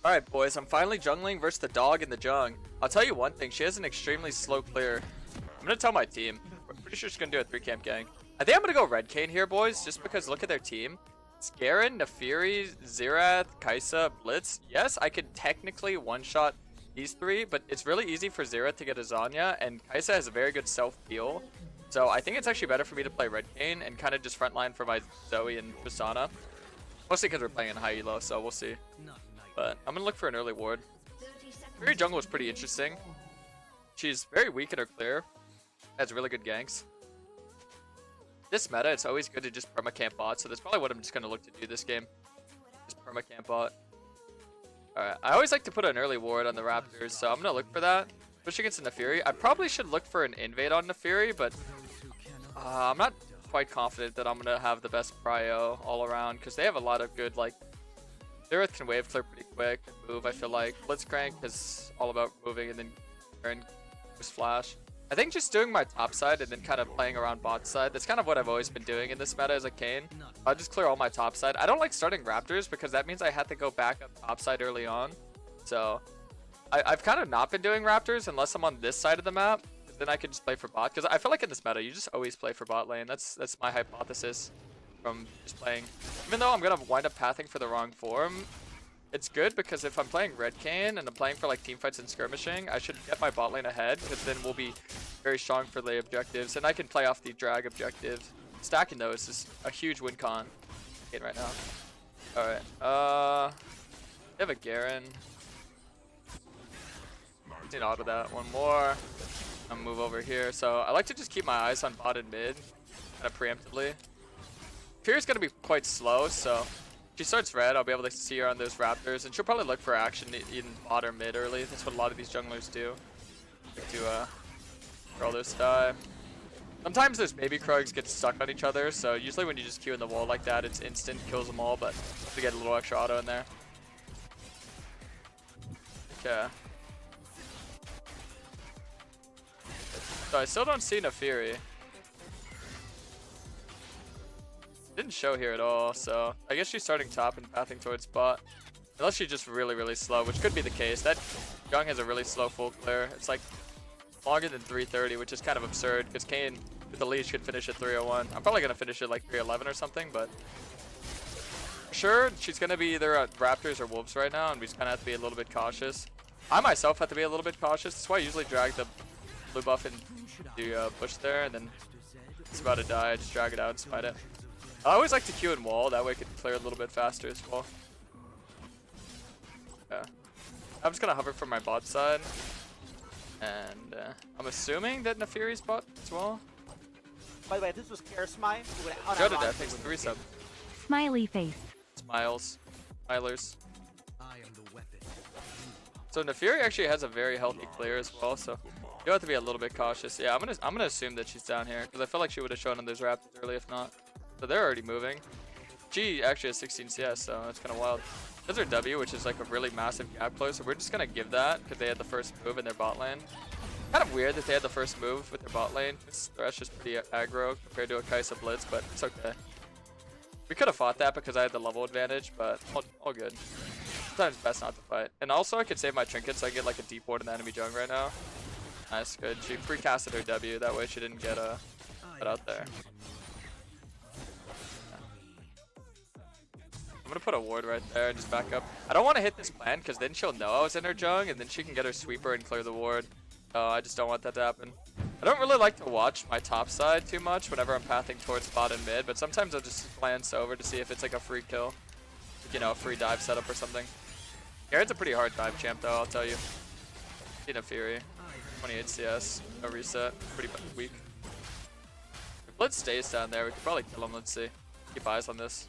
Alright boys, I'm finally jungling versus the dog in the jung. I'll tell you one thing, she has an extremely slow clear. I'm gonna tell my team. I'm pretty sure she's gonna do a 3-camp gang. I think I'm gonna go red Kayn here boys, just because look at their team. It's Garen, Naafiri, Xerath, Kai'Sa, Blitz. Yes, I could technically one-shot these three, but it's really easy for Xerath to get a Zanya, and Kai'Sa has a very good self-heal. So I think it's actually better for me to play red Kayn and kind of just frontline for my Zoe and Tristana. Mostly because we're playing in high elo, so we'll see. But I'm gonna look for an early ward. Naafiri jungle is pretty interesting. She's very weak in her clear. Has really good ganks. This meta, it's always good to just perma-camp bot, so that's probably what I'm just gonna look to do this game. Just perma-camp bot. Alright, I always like to put an early ward on the Raptors, so I'm gonna look for that. Especially against the Naafiri. I probably should look for an invade on Naafiri, but I'm not quite confident that I'm gonna have the best prio all around, because they have a lot of good, like, Xerath can wave clear pretty quick and move, I feel like. Blitzcrank is all about moving, and then Garen just flash. I think just doing my top side and then kind of playing around bot side, that's kind of what I've always been doing in this meta as a Kayn. I'll just clear all my top side. I don't like starting Raptors because that means I have to go back up top side early on. So I've kind of not been doing Raptors unless I'm on this side of the map. Then I can just play for bot, because I feel like in this meta you just always play for bot lane. That's my hypothesis from just playing. Even though I'm gonna wind up pathing for the wrong form, it's good because if I'm playing red Kayn and I'm playing for like team fights and skirmishing, I should get my bot lane ahead, because then we'll be very strong for the objectives, and I can play off the drag objectives. Stacking those is a huge win con right now. Alright, they have a Garen. Need to auto that one more. I'm gonna move over here. So I like to just keep my eyes on bot and mid, kind of preemptively. Fear's gonna be quite slow, so if she starts red, I'll be able to see her on those Raptors, and she'll probably look for action in bot or mid early. That's what a lot of these junglers do. To all those die. Sometimes those baby Krugs get stuck on each other, so usually when you just Q in the wall like that, it's instant, kills them all, but we get a little extra auto in there. Okay. So I still don't see Naafiri. Didn't show here at all, so I guess she's starting top and pathing towards bot. Unless she's just really, really slow, which could be the case. That Jung has a really slow full clear. It's like longer than 330, which is kind of absurd, because Kayn with the leash could finish at 301. I'm probably going to finish at like 311 or something, but sure, she's going to be either at Raptors or Wolves right now, and we just kind of have to be a little bit cautious. I myself have to be a little bit cautious. That's why I usually drag the blue buff in the bush there, and then it's about to die. I just drag it out and smite it. I always like to Q and wall, that way I can clear a little bit faster as well. Yeah. I'm just gonna hover from my bot side. And I'm assuming that Naafiri's bot as well. By the way, this was Karasmai. Go to death, thanks for the resub. Smiley face. Smiles. Smilers. So Naafiri actually has a very healthy clear as well, so you have to be a little bit cautious. Yeah, I'm gonna assume that she's down here, because I feel like she would have shown on those Raptors early if not. So they're already moving. She actually has 16 CS, so that's kind of wild. There's her W, which is like a really massive gap close, so we're just gonna give that because they had the first move in their bot lane. Kind of weird that they had the first move with their bot lane. The rest just pretty aggro compared to a Kai'Sa Blitz, but it's okay. We could have fought that because I had the level advantage, but all good. Sometimes it's best not to fight. And also I could save my trinkets so I get like a deep ward in the enemy jung right now. Nice, good. She free casted her W, that way she didn't get out there. I'm gonna put a ward right there and just back up. I don't want to hit this plan because then she'll know I was in her jung and then she can get her sweeper and clear the ward. I just don't want that to happen. I don't really like to watch my top side too much whenever I'm pathing towards bot and mid, but sometimes I'll just glance over to see if it's like a free kill. Like, you know, a free dive setup or something. Garen's a pretty hard dive champ though, I'll tell you. Naafiri, 28 CS, no reset, pretty weak. If Blitz stays down there, we could probably kill him, let's see. Keep eyes on this.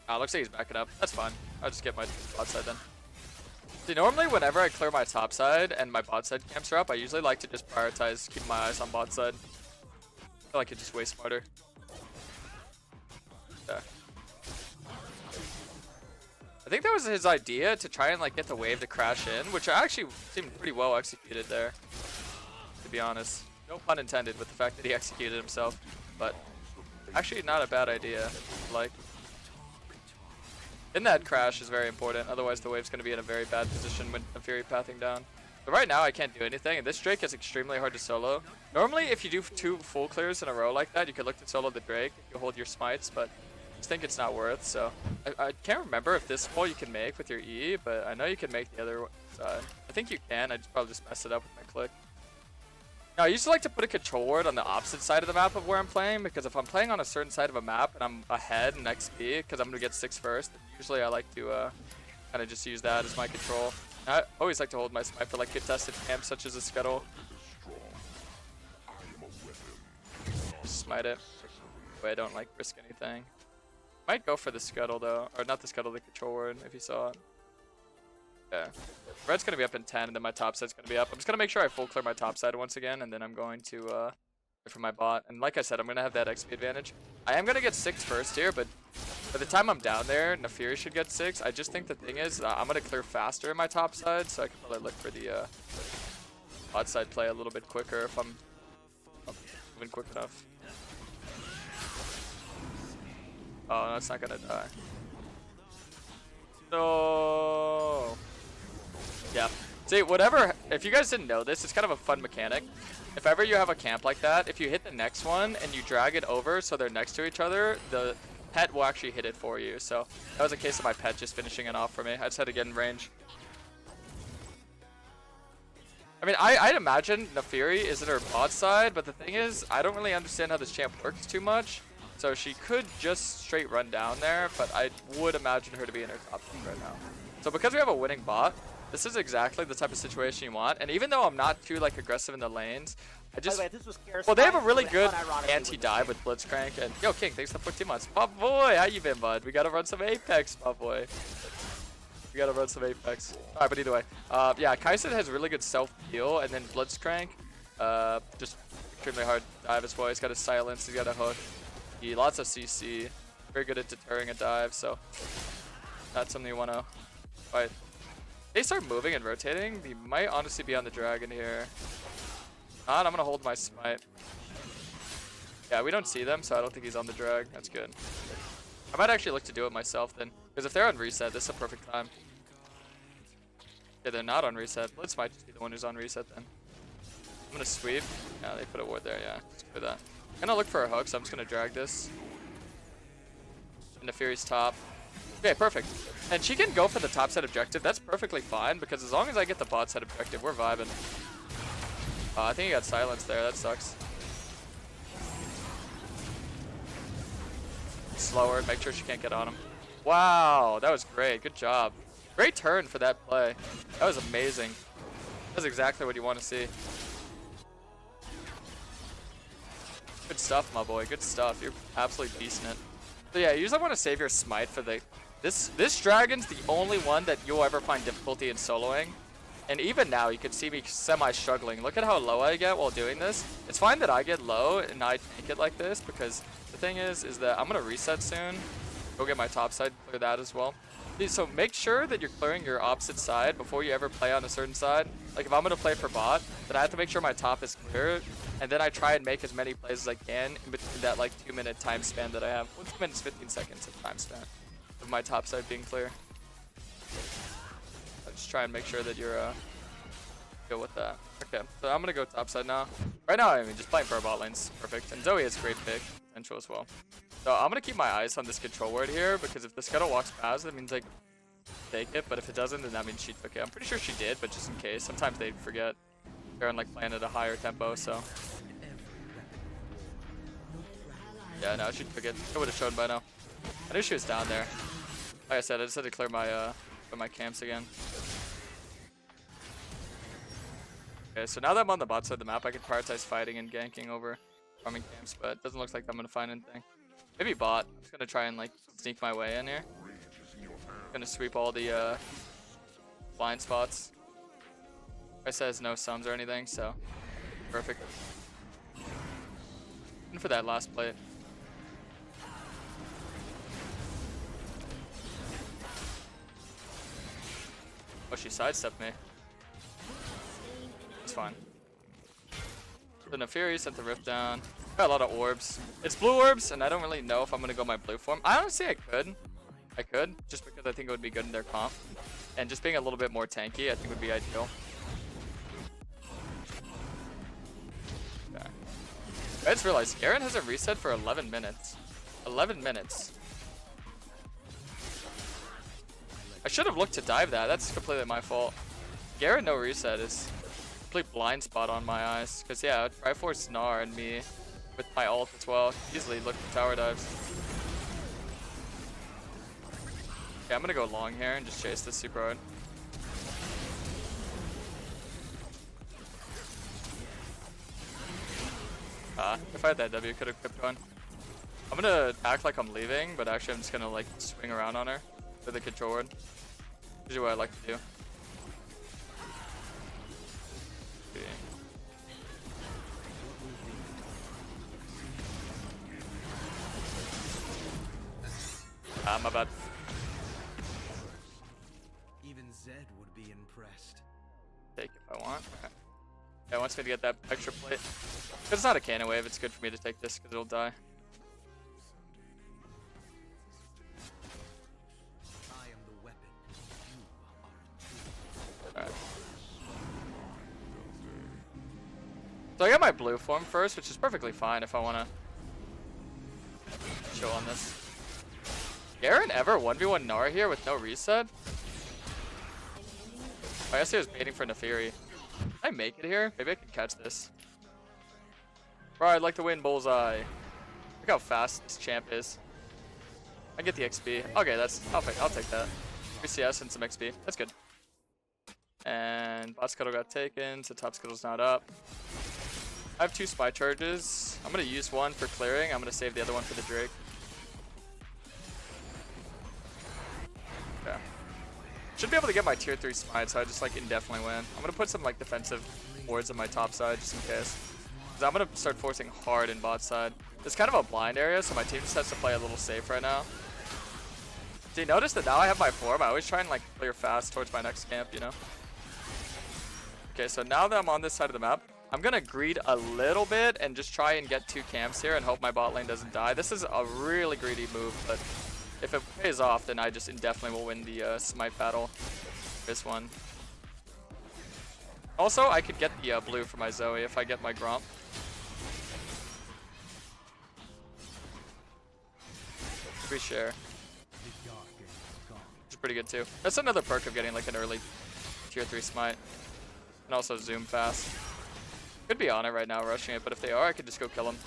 Looks like he's backing up. That's fine. I'll just get my bot side then. See, normally whenever I clear my top side and my bot side camps are up, I usually like to just prioritize keeping my eyes on bot side. I feel like it's just way smarter. Yeah. I think that was his idea, to try and like get the wave to crash in, which actually seemed pretty well executed there, to be honest. No pun intended with the fact that he executed himself, but actually not a bad idea. Like, And that crash is very important, otherwise the wave's going to be in a very bad position when Naafiri pathing down. But right now I can't do anything, and this Drake is extremely hard to solo. Normally if you do 2 full clears in a row like that, you could look to solo the Drake if you hold your smites, but I just think it's not worth, so. I can't remember if this pull you can make with your E, but I know you can make the other side. I think you can, I probably just messed it up with my click. Now, I usually like to put a control word on the opposite side of the map of where I'm playing, because if I'm playing on a certain side of a map and I'm ahead in XP, because I'm going to get 6 first, then usually I like to kind of just use that as my control. I always like to hold my smite for like contested camps such as a scuttle. Just smite it. That way I don't like risk anything. Might go for the scuttle though, or not the scuttle, the control word if you saw it. Yeah. Red's going to be up in 10, and then my top side's going to be up. I'm just going to make sure I full clear my top side once again, and then I'm going to wait for my bot. And like I said, I'm going to have that XP advantage. I am going to get 6 first here, but by the time I'm down there, Naafiri should get 6. I just think the thing is, I'm going to clear faster in my top side, so I can probably look for the bot side play a little bit quicker if I'm moving quick enough. Oh, that's not going to die. No. Yeah. See, whatever, if you guys didn't know this, it's kind of a fun mechanic. If ever you have a camp like that, if you hit the next one and you drag it over so they're next to each other, the pet will actually hit it for you. So that was a case of my pet just finishing it off for me. I just had to get in range. I mean, I'd imagine Naafiri is in her bot side, but the thing is, I don't really understand how this champ works too much. So she could just straight run down there, but I would imagine her to be in her top side right now. So because we have a winning bot, this is exactly the type of situation you want. And even though I'm not too like aggressive in the lanes, I just well, they have a really good anti-dive with Blitzcrank. And yo, King, thanks for 14 months. My boy, how you been, bud? We gotta run some Apex, my boy. We gotta run some Apex. All right, but either way, yeah, Kayn has really good self-heal, and then Blitzcrank, just extremely hard dive as well. He's got a silence, he's got a hook, lots of CC, very good at deterring a dive. So that's something you want to fight. They start moving and rotating. He might honestly be on the dragon here. Not, I'm gonna hold my smite. Yeah, we don't see them, so I don't think he's on the drag. That's good. I might actually look to do it myself then, because if they're on reset, this is a perfect time. Yeah, they're not on reset. Blitz might just be the one who's on reset then. I'm gonna sweep. Yeah, they put a ward there. Yeah, let's do that. I'm gonna look for a hook, so I'm just gonna drag this. Into Fury's top. Okay, perfect. And she can go for the top side objective. That's perfectly fine, because as long as I get the bot side objective, we're vibing. I think he got silenced there. That sucks. Slower. Make sure she can't get on him. Wow, that was great. Good job. Great turn for that play. That was amazing. That's exactly what you want to see. Good stuff, my boy. Good stuff. You're absolutely beasting it. So yeah, you usually want to save your smite for the... This dragon's the only one that you'll ever find difficulty in soloing. And even now, you can see me semi-struggling. Look at how low I get while doing this. It's fine that I get low and I take it like this, because the thing is that I'm going to reset soon. Go get my top side, clear that as well. So make sure that you're clearing your opposite side before you ever play on a certain side. Like if I'm going to play for bot, then I have to make sure my top is clear. And then I try and make as many plays as I can in between that like 2-minute time span that I have. 1 minute 15 seconds of time span of my top side being clear. I just try and make sure that you're good with that. Okay, so I'm gonna go top side now. Right now, I mean, just playing for our bot lane's perfect. And Zoe has great pick potential as well. So I'm gonna keep my eyes on this control word here, because if the scuttle walks past, that means like take it. But if it doesn't, then that means she took it. I'm pretty sure she did, but just in case. Sometimes they forget. They're on like playing at a higher tempo, so. Yeah, no, she took it. I would have shown by now. I knew she was down there. Like I said, I just had to clear my camps again. Okay, so now that I'm on the bot side of the map, I can prioritize fighting and ganking over farming camps, but it doesn't look like I'm gonna find anything. Maybe bot. I'm just gonna try and like sneak my way in here. Gonna sweep all the blind spots. I says no sums or anything, so perfect. And for that last plate. Oh, she sidestepped me. It's fine. The Naafiri sent the rift down. Got a lot of orbs. It's blue orbs, and I don't really know if I'm gonna go my blue form. I honestly I could. I could, just because I think it would be good in their comp. And just being a little bit more tanky, I think would be ideal. Okay. I just realized Garen hasn't reset for 11 minutes. 11 minutes. I should have looked to dive that. That's completely my fault. Garen no reset is a complete blind spot on my eyes. Because yeah, Triforce Gnar and me with my ult as well. Easily look for tower dives. Okay, I'm gonna go long here and just chase this super hard. If I had that W, could have kept going. I'm gonna act like I'm leaving, but actually I'm just gonna like swing around on her with the control word. Usually what I like to do. Okay. My bad. Even Zed would be impressed. Take if I want. Okay. Yeah, wants me to get that extra plate. If it's not a cannon wave, it's good for me to take this because it'll die. I am the weapon. You are a tool. Alright. So I got my blue form first, which is perfectly fine if I want to chill on this. Garen ever 1v1 Gnar here with no reset? I guess he was baiting for Naafiri. Can I make it here? Maybe I can catch this. Bro, I'd like to win bullseye. Look how fast this champ is. I get the XP. Okay, I'll take that. 3 CS and some XP. That's good. And bot scuttle got taken, so top scuttle's not up. I have 2 spy charges. I'm gonna use one for clearing. I'm gonna save the other one for the Drake. Okay. Should be able to get my tier 3 smite, so I just like indefinitely win. I'm gonna put some like defensive wards on my top side just in case. Cause I'm gonna start forcing hard in bot side. It's kind of a blind area, so my team just has to play a little safe right now. Do you notice that now I have my form? I always try and like clear fast towards my next camp, you know? Okay, so now that I'm on this side of the map, I'm gonna greed a little bit and just try and get 2 camps here and hope my bot lane doesn't die. This is a really greedy move, but if it pays off, then I just indefinitely will win the smite battle. This one. Also, I could get the blue for my Zoe if I get my Gromp. We share. Which is pretty good too. That's another perk of getting like an early tier 3 smite. And also zoom fast. Could be on it right now rushing it, but if they are, I could just go kill them.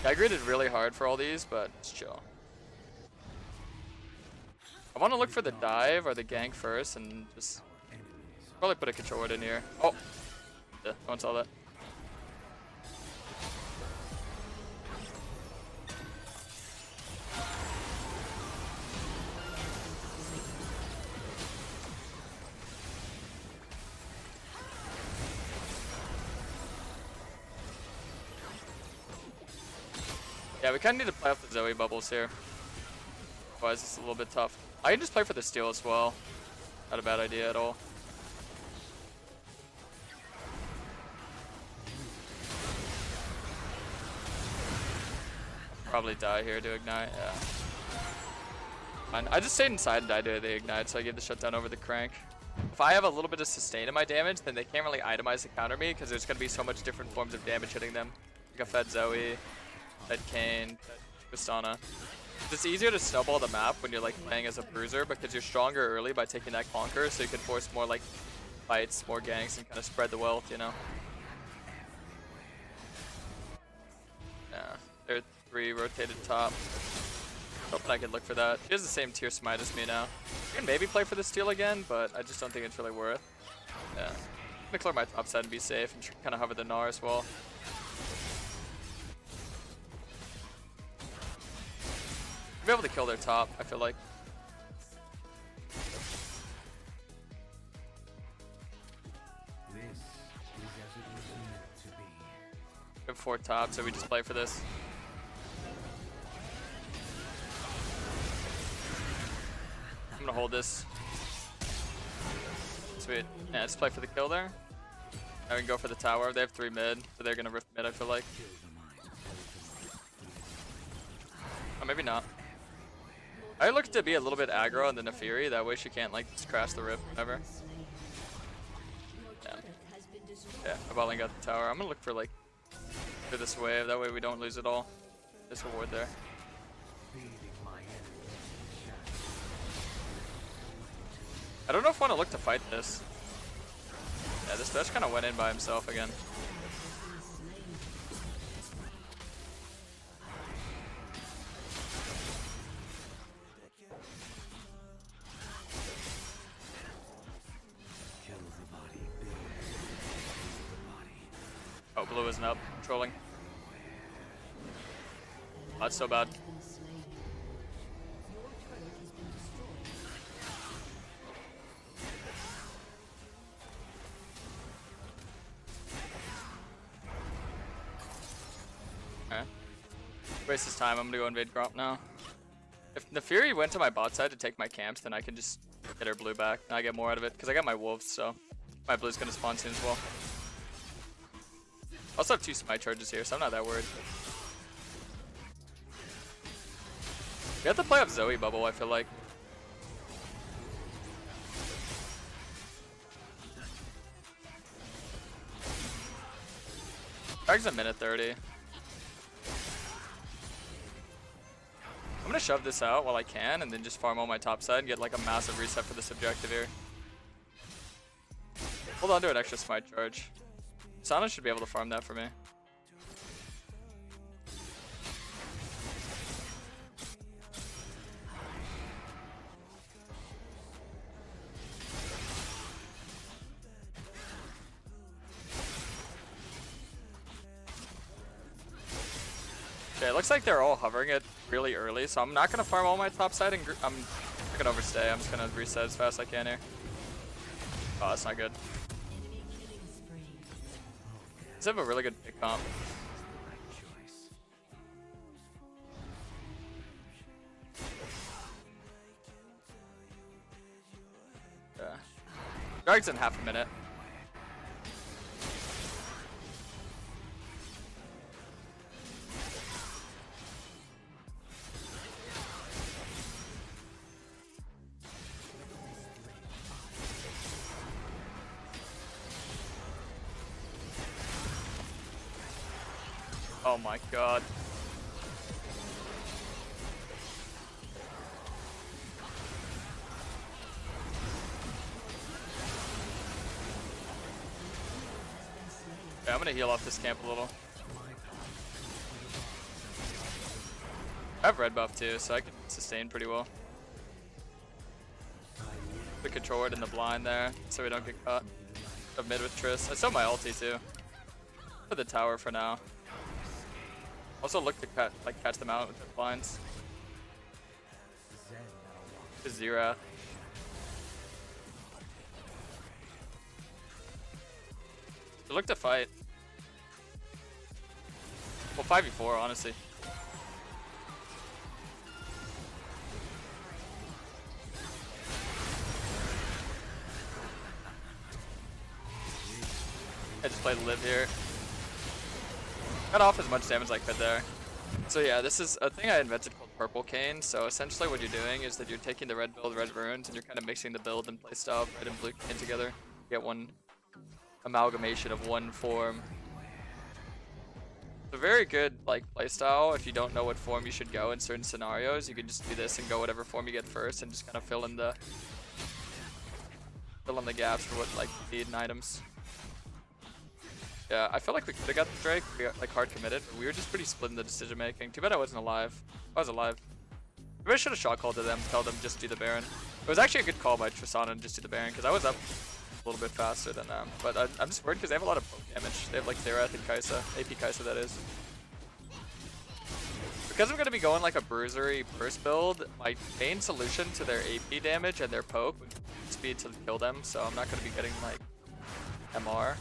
I greeted really hard for all these, but it's chill. I want to look for the dive or the gank first and just probably put a control word in here. Oh! Yeah, no one saw that. Yeah, we kind of need to play off the Zoe bubbles here. Otherwise, it's a little bit tough. I can just play for the steal as well. Not a bad idea at all. Probably die here to ignite, yeah. Fine. I just stayed inside and died to the ignite, so I gave the shutdown over the crank. If I have a little bit of sustain in my damage, then they can't really itemize to counter me, because there's going to be so much different forms of damage hitting them. Like a fed Zoe, fed Kayn, fed Tristana. It's easier to snowball the map when you're like playing as a bruiser, because you're stronger early by taking that conquer, so you can force more like fights, more ganks, and kind of spread the wealth, you know? Yeah, they're 3 rotated top. Hoping I can look for that. He has the same tier smite as me now. I can maybe play for the steal again, but I just don't think it's really worth. Yeah. I'm gonna clear my top side and be safe and kind of hover the Gnar as well. I'll be able to kill their top, I feel like. This is as it was meant to be. We have 4 top, so we just play for this. I'm gonna hold this. Sweet. Yeah, let's play for the kill there. Now we can go for the tower. They have 3 mid, so they're gonna rift mid, I feel like. maybe not. I look to be a little bit aggro on the Naafiri, that way she can't like just crash the rift whenever. Yeah, my bot lane got the tower. I'm gonna look for like for this wave, that way we don't lose it all. This reward there. I don't know if I want to look to fight this. Yeah, this Thresh kind of went in by himself again. Oh, blue isn't up. Trolling. Oh, that's so bad. Okay. Waste his time. I'm gonna go invade Gromp now. If Naafiri went to my bot side to take my camps, then I can just get her blue back and I get more out of it because I got my wolves, so my blue's gonna spawn soon as well. I also have 2 smite charges here, so I'm not that worried. We have to play up Zoe bubble, I feel like. Drag's a minute 30. I'm gonna shove this out while I can and then just farm on my top side and get like a massive reset for this objective here. Hold on to an extra smite charge. Sana should be able to farm that for me. Okay, it looks like they're all hovering it really early, so I'm not gonna farm all my top side and I'm not gonna overstay. I'm just gonna reset as fast as I can here. Oh, that's not good. Let's have a really good pick comp. Yeah. Drag's in half a minute. Oh my god. Okay, I'm gonna heal off this camp a little. I have red buff too, so I can sustain pretty well. The control ward in the blind there, so we don't get caught. Up mid with Triss. I still have my ulti too. For the tower for now. Also look to catch them out with the blinds. Zera. So look to fight. Well, 5v4 honestly. I just played live here. Got off as much damage as I could there. So yeah, this is a thing I invented called purple Kayn. So essentially what you're doing is that you're taking the red build, red runes, and you're kind of mixing the build and playstyle of red and blue Kayn together. Get one amalgamation of one form. It's a very good like playstyle. If you don't know what form you should go in certain scenarios, you can just do this and go whatever form you get first and just kind of fill in the gaps for what like you need in items. Yeah, I feel like we could have got the Drake. We got like hard committed, but we were just pretty split in the decision making. Too bad I wasn't alive. I was alive. Maybe I should have shot called to them, tell them just do the Baron. It was actually a good call by Tristana and just do the Baron because I was up a little bit faster than them. But I'm just worried because they have a lot of poke damage. They have like Xerath and Kai'Sa, AP Kai'Sa that is. Because I'm going to be going like a bruisery burst build, my main solution to their AP damage and their poke would be to kill them. So I'm not going to be getting like MR.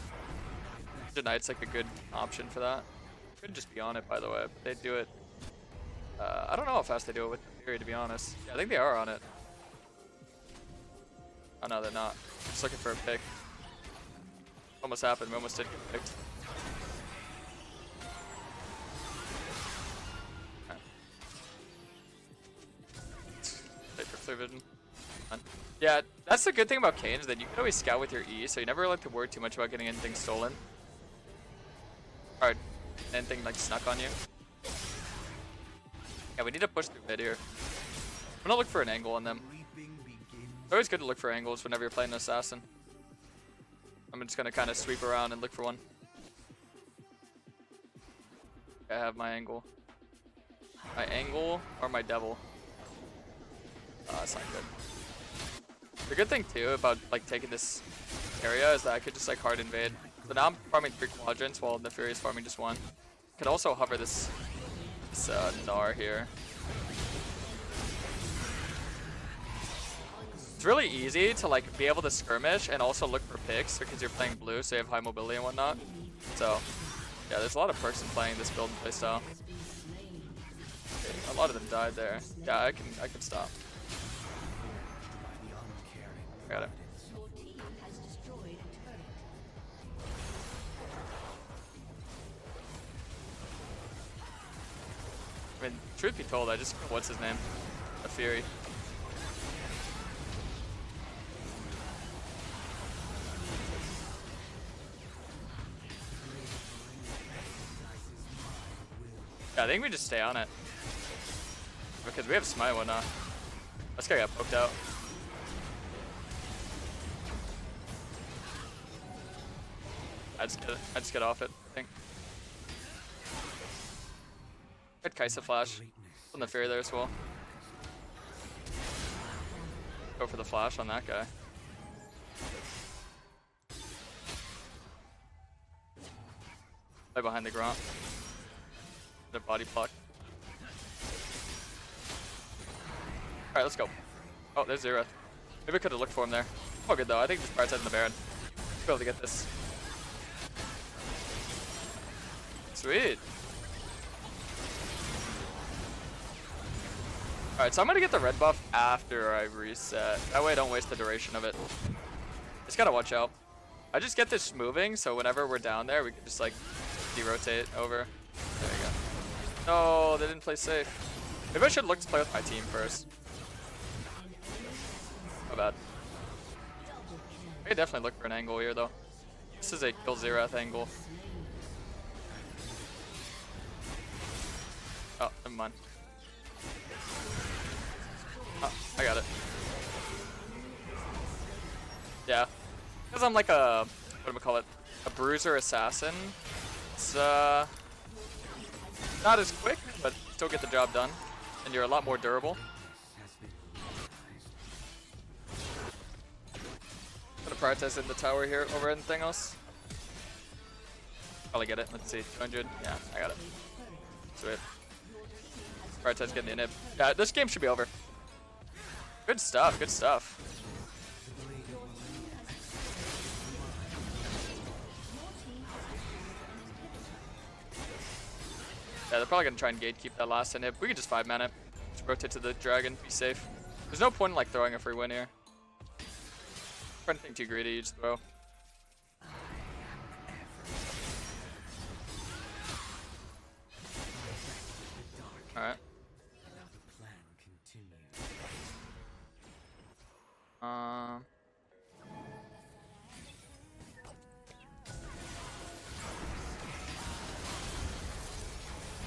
Knight's like a good option for that. Could just be on it, by the way, but they do it. I don't know how fast they do it with the Fury, to be honest. Yeah, I think they are on it. Oh no, they're not. Just looking for a pick. Almost happened. We almost did get picked. Okay. clear vision. Fun. Yeah, that's the good thing about Kayn is that you can always scout with your E, so you never really have to worry too much about getting anything stolen. Or anything like snuck on you. Yeah, we need to push through mid here. I'm gonna look for an angle on them. It's always good to look for angles whenever you're playing an assassin. I'm just gonna kind of sweep around and look for one. I have my angle. My angle or my devil. That's not good. The good thing too about like taking this area is that I could just like hard invade. So now I'm farming 3 quadrants while Naafiri is farming just 1. Could also hover this Gnar here. It's really easy to like be able to skirmish and also look for picks because you're playing blue, so you have high mobility and whatnot. So yeah, there's a lot of perks in playing this build and playstyle. Okay, a lot of them died there. Yeah, I can stop. Got it. I mean, truth be told, I just what's his name? Naafiri. Yeah, I think we just stay on it because we have smite and whatnot. This guy got poked out. I just get off it, I think. Had Kaisa flash. On the Naafiri there as well. Go for the flash on that guy. Play behind the Grant. The body block. Alright, let's go. Oh, there's Zero. Maybe I could have looked for him there. Oh, good though. I think this part's in the Baron. Let's be able to get this. Sweet. Alright, so I'm gonna get the red buff after I reset. That way I don't waste the duration of it. Just gotta watch out. I just get this moving, so whenever we're down there, we can just like de-rotate over. There you go. No, they didn't play safe. Maybe I should look to play with my team first. My bad. I could definitely look for an angle here though. This is a kill Xerath angle. Oh, never mind. Oh, I got it. Yeah. Because I'm like a, what do we call it? A bruiser assassin. It's not as quick, but still get the job done. And you're a lot more durable. Gonna prioritize in the tower here over anything else. Probably get it. Let's see. 200. Yeah, I got it. Sweet. Prioritize getting the inhib. Yeah, this game should be over. Good stuff, good stuff. Yeah, they're probably gonna try and gatekeep that last inhib. We could just 5-man it. Just rotate to the dragon, be safe. There's no point in like throwing a free win here. Trying to think too greedy, you just throw. Alright.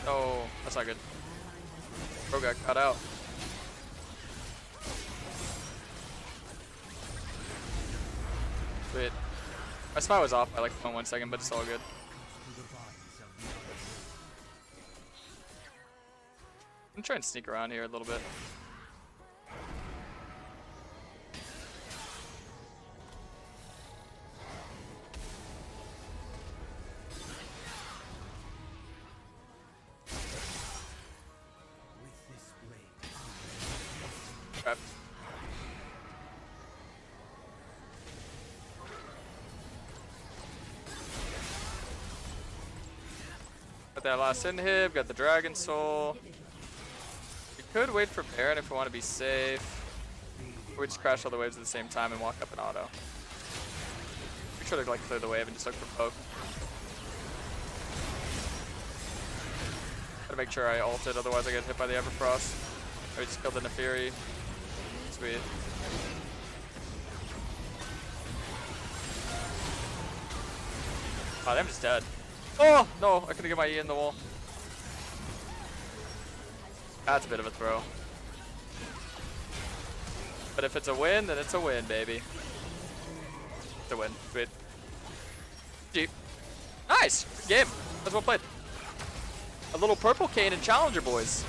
Oh, that's not good. Bro got cut out. Wait. My spot was off by like 1 second, but it's all good. I'm trying to sneak around here a little bit. Okay. Got that last inhib, got the Dragon Soul. We could wait for Baron if we want to be safe. Or we just crash all the waves at the same time and walk up an auto. Make sure to like clear the wave and just look for poke. Gotta make sure I ult it, otherwise I get hit by the Everfrost. I just killed the Naafiri. Sweet. Oh, I'm just dead. Oh, no. I couldn't get my E in the wall. That's a bit of a throw. But if it's a win, then it's a win, baby. It's a win. Sweet. G. Nice. Good game. That's well played. A little purple Kayn and Challenger, boys.